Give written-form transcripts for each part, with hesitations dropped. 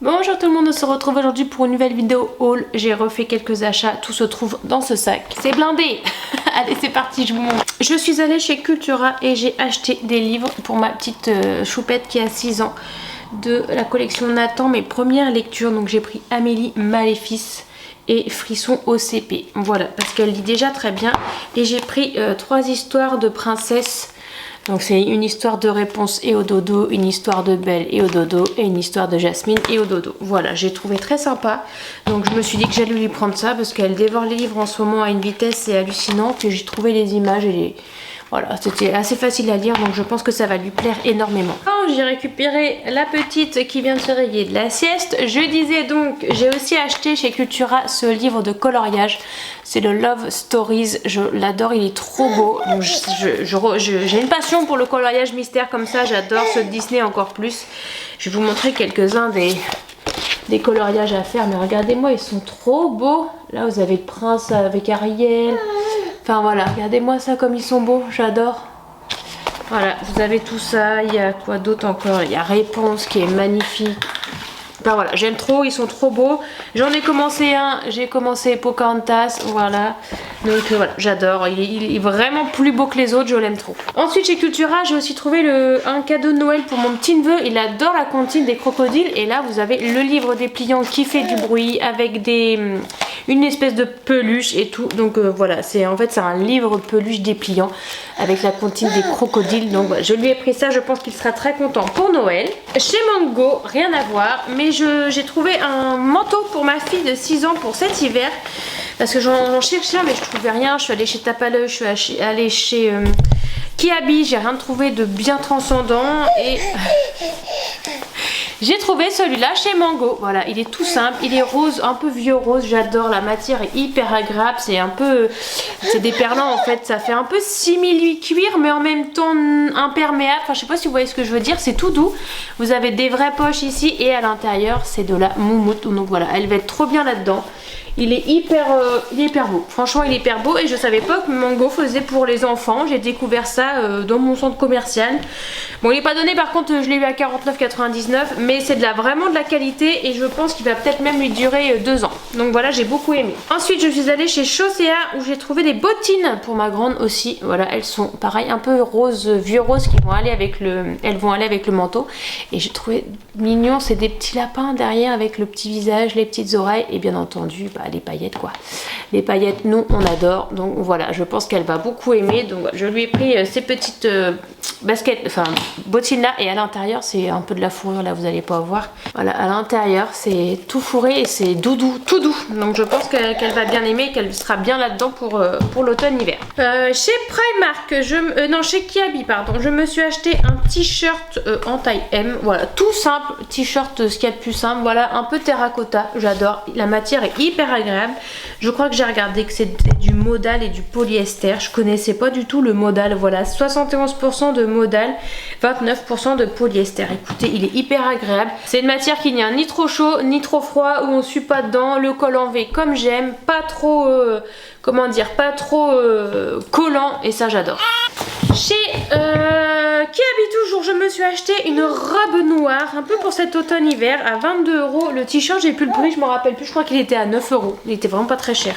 Bonjour tout le monde, on se retrouve aujourd'hui pour une nouvelle vidéo haul. J'ai refait quelques achats, tout se trouve dans ce sac. C'est blindé. Allez, c'est parti, je vous montre. Je suis allée chez Cultura et j'ai acheté des livres pour ma petite choupette qui a 6 ans de la collection Nathan, mes premières lectures. Donc j'ai pris Amélie Maléfice et Frisson OCP. Voilà, parce qu'elle lit déjà très bien. Et j'ai pris 3 histoires de princesses. Donc c'est une histoire de Réponse et au dodo, une histoire de Belle et au dodo et une histoire de Jasmine et au dodo. Voilà, j'ai trouvé très sympa. Donc je me suis dit que j'allais lui prendre ça parce qu'elle dévore les livres en ce moment à une vitesse, c'est hallucinant. Puis j'ai trouvé les images et les... Voilà, c'était assez facile à lire, donc je pense que ça va lui plaire énormément. Quand j'ai récupéré la petite qui vient de se réveiller de la sieste, je disais donc, j'ai aussi acheté chez Cultura ce livre de coloriage. C'est le Love Stories, je l'adore, il est trop beau. J'ai une passion pour le coloriage mystère comme ça, j'adore ce Disney encore plus. Je vais vous montrer quelques-uns des coloriages à faire, mais regardez-moi, ils sont trop beaux. Là, vous avez le prince avec Ariel. Enfin voilà, regardez-moi ça comme ils sont beaux, j'adore. Voilà, vous avez tout ça, il y a quoi d'autre encore? Il y a Réponse qui est magnifique. Enfin voilà, j'aime trop, ils sont trop beaux. J'en ai commencé un, j'ai commencé Pocahontas, voilà. Donc voilà, j'adore, il est vraiment plus beau que les autres, je l'aime trop. Ensuite chez Cultura, j'ai aussi trouvé un cadeau de Noël pour mon petit neveu. Il adore la comptine des crocodiles. Et là, vous avez le livre dépliant qui fait du bruit avec une espèce de peluche et tout. Donc voilà, en fait c'est un livre peluche dépliant avec la comptine des crocodiles. Donc voilà, je lui ai pris ça, je pense qu'il sera très content pour Noël. Chez Mango, rien à voir, mais j'ai trouvé un manteau pour ma fille de 6 ans pour cet hiver. Parce que j'en cherchais un mais je trouvais rien. Je suis allée chez Tapaleux, je suis allée chez Kiabi, j'ai rien trouvé de bien transcendant. Et j'ai trouvé celui-là chez Mango. Voilà, il est tout simple, il est rose, un peu vieux rose. J'adore, la matière est hyper agréable. C'est des perlants en fait. Ça fait un peu simili cuir mais en même temps imperméable. Enfin, je sais pas si vous voyez ce que je veux dire. C'est tout doux. Vous avez des vraies poches ici et à l'intérieur c'est de la moumoute. Donc voilà, elle va être trop bien là-dedans. Il est hyper beau, franchement il est hyper beau et je savais pas que Mango faisait pour les enfants. J'ai découvert ça dans mon centre commercial. Bon, il n'est pas donné, par contre je l'ai eu à 49,99 €, mais c'est vraiment de la qualité et je pense qu'il va peut-être même lui durer 2 ans. Donc voilà, j'ai beaucoup aimé. Ensuite je suis allée chez Chaussea où j'ai trouvé des bottines pour ma grande aussi. Voilà, elles sont pareil un peu rose, vieux rose, qui vont aller avec le manteau. Et j'ai trouvé mignon, c'est des petits lapins derrière avec le petit visage, les petites oreilles et bien entendu les paillettes quoi. Les paillettes, nous on adore. Donc voilà, je pense qu'elle va beaucoup aimer. Donc je lui ai pris ces petites bottines là et à l'intérieur c'est un peu de la fourrure là, vous allez pas voir. Voilà, à l'intérieur c'est tout fourré et c'est doudou, tout doux. Donc je pense qu'elle va bien aimer, qu'elle sera bien là-dedans pour l'automne-hiver. Chez Primark, non chez Kiabi pardon, je me suis acheté un t-shirt en taille M. Voilà, tout simple, t-shirt ce qu'il y a de plus simple. Voilà, un peu terracotta, j'adore. La matière est hyper agréable. Je crois que j'ai regardé que c'était du modal et du polyester. Je connaissais pas du tout le modal. Voilà, 71% de modal, 29% de polyester. Écoutez, il est hyper agréable. C'est une matière qui n'y a ni trop chaud ni trop froid, où on suit pas dedans. Le col en V comme j'aime, pas trop comment dire, pas trop collant et ça j'adore. Chez Kiabi toujours, je me suis acheté une robe noire un peu pour cet automne-hiver à 22 €. Le t-shirt, j'ai plus le prix, je me rappelle plus, je crois qu'il était à 9 €. Il était vraiment pas très cher.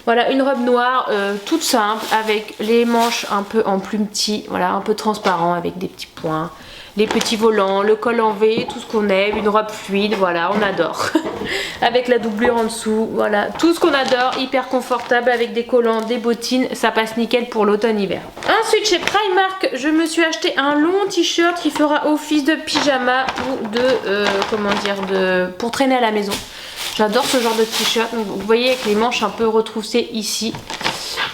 Voilà, une robe noire toute simple avec les manches un peu en plume petit, voilà, un peu transparent avec des petits points. Les petits volants, le col en V, tout ce qu'on aime, une robe fluide, voilà, on adore. Avec la doublure en dessous, voilà, tout ce qu'on adore, hyper confortable avec des collants, des bottines, ça passe nickel pour l'automne-hiver. Ensuite, chez Primark, je me suis acheté un long t-shirt qui fera office de pyjama ou pour traîner à la maison. J'adore ce genre de t-shirt, vous voyez avec les manches un peu retroussées ici.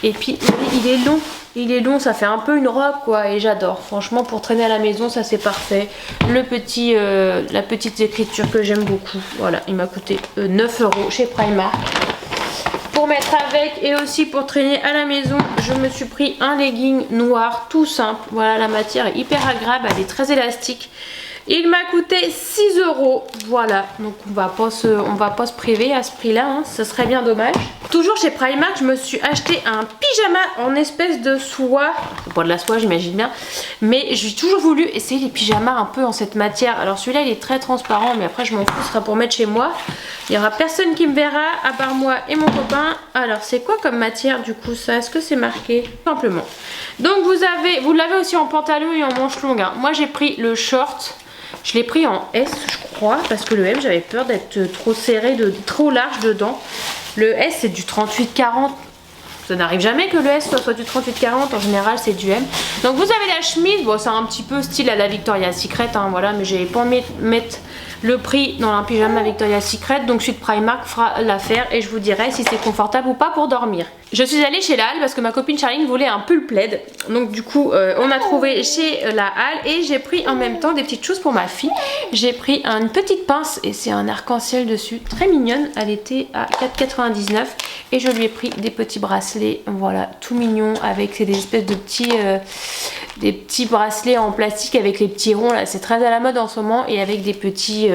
Et puis, il est long. Il est long, ça fait un peu une robe quoi et j'adore. Franchement pour traîner à la maison ça c'est parfait. La petite écriture que j'aime beaucoup. Voilà, il m'a coûté 9 € chez Primark. Pour mettre avec et aussi pour traîner à la maison, je me suis pris un legging noir tout simple. Voilà, la matière est hyper agréable, elle est très élastique. Il m'a coûté 6 €. Voilà, donc on va pas se priver à ce prix là, hein. Ce serait bien dommage. Toujours chez Primark, je me suis acheté un pyjama en espèce de soie. C'est pas de la soie, j'imagine bien. Mais j'ai toujours voulu essayer les pyjamas un peu en cette matière. Alors celui-là, il est très transparent, mais après, je m'en fous, ce sera pour mettre chez moi. Il n'y aura personne qui me verra, à part moi et mon copain. Alors, c'est quoi comme matière, du coup, ça? Est-ce que c'est marqué? Simplement. Donc, vous l'avez aussi en pantalon et en manche longue. Hein. Moi, j'ai pris le short. Je l'ai pris en S, je crois, parce que le M, j'avais peur d'être trop serré, trop large dedans. Le S, c'est du 38-40. Ça n'arrive jamais que le S soit du 38-40, en général c'est du M. Donc vous avez la chemise, bon c'est un petit peu style à la Victoria's Secret, hein, voilà, mais j'ai pas envie de mettre le prix dans un pyjama Victoria's Secret, donc celui de Primark fera l'affaire et je vous dirai si c'est confortable ou pas pour dormir. Je suis allée chez la Halle parce que ma copine Charline voulait un pull plaid, donc du coup on a trouvé chez la Halle et j'ai pris en même temps des petites choses pour ma fille. J'ai pris une petite pince et c'est un arc-en-ciel dessus, très mignonne, elle était à 4,99 et je lui ai pris des petits bracelets, voilà, tout mignon avec des espèces de des petits bracelets en plastique avec les petits ronds là, c'est très à la mode en ce moment et avec des petits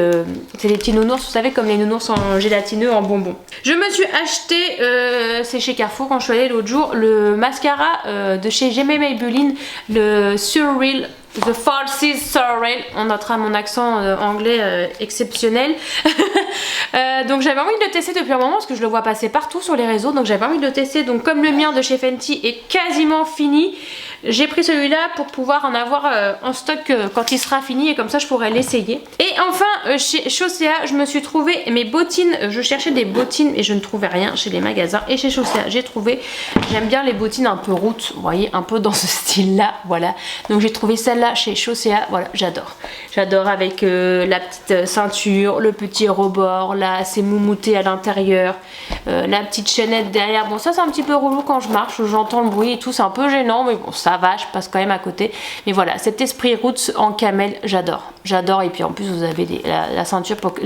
c'est des petits nounours, vous savez, comme les nounours en gélatineux en bonbons. Je me suis acheté c'est chez Carrefour quand je suis allée l'autre jour, le mascara de chez Gemma Maybelline, le Surreal, The Falsies Surreal. On notera mon accent anglais exceptionnel. Donc j'avais envie de le tester depuis un moment parce que je le vois passer partout sur les réseaux, donc j'avais envie de le tester. Donc comme le mien de chez Fenty est quasiment fini, j'ai pris celui-là pour pouvoir en avoir en stock quand il sera fini et comme ça je pourrais l'essayer. Et enfin chez Chaussea, je me suis trouvé mes bottines. Je cherchais des bottines et je ne trouvais rien chez les magasins. Et chez Chaussea j'ai trouvé, j'aime bien les bottines un peu routes, vous voyez, un peu dans ce style là, voilà. Donc j'ai trouvé celle-là chez Chaussea, voilà, j'adore. J'adore avec la petite ceinture, le petit rebord, là c'est moumouté à l'intérieur, la petite chaînette derrière. Bon ça c'est un petit peu relou quand je marche, j'entends le bruit et tout, c'est un peu gênant, mais bon ça va, je passe quand même à côté. Mais voilà, cet esprit roots en camel, j'adore. J'adore, et puis en plus vous avez la ceinture pour que,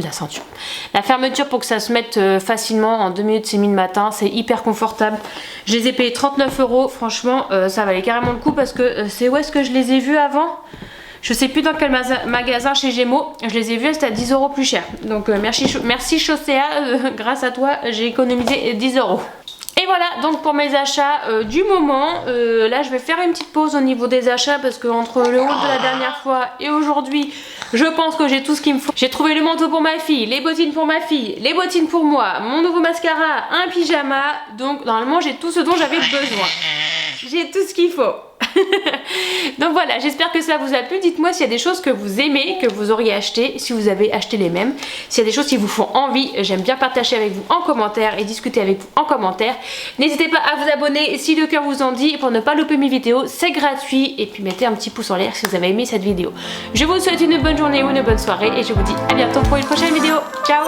la fermeture pour que ça se mette facilement en 2 minutes, c'est mis le matin, c'est hyper confortable. Je les ai payés 39 €, franchement ça valait carrément le coup parce que c'est où est-ce que je les ai vus avant? Je sais plus dans quel magasin chez Gémeaux, je les ai vus, c'était à 10 € plus cher. Donc merci Chaussea, grâce à toi j'ai économisé 10 €. Et voilà donc pour mes achats du moment. Là je vais faire une petite pause au niveau des achats parce que entre le haul de la dernière fois et aujourd'hui, je pense que j'ai tout ce qu'il me faut. J'ai trouvé le manteau pour ma fille, les bottines pour ma fille, les bottines pour moi, mon nouveau mascara, un pyjama. Donc normalement j'ai tout ce dont j'avais besoin. J'ai tout ce qu'il faut. Donc voilà, j'espère que ça vous a plu. Dites-moi s'il y a des choses que vous aimez, que vous auriez acheté, si vous avez acheté les mêmes. S'il y a des choses qui vous font envie, j'aime bien partager avec vous en commentaire et discuter avec vous en commentaire. N'hésitez pas à vous abonner si le cœur vous en dit pour ne pas louper mes vidéos, c'est gratuit. Et puis mettez un petit pouce en l'air si vous avez aimé cette vidéo. Je vous souhaite une bonne journée ou une bonne soirée et je vous dis à bientôt pour une prochaine vidéo. Ciao!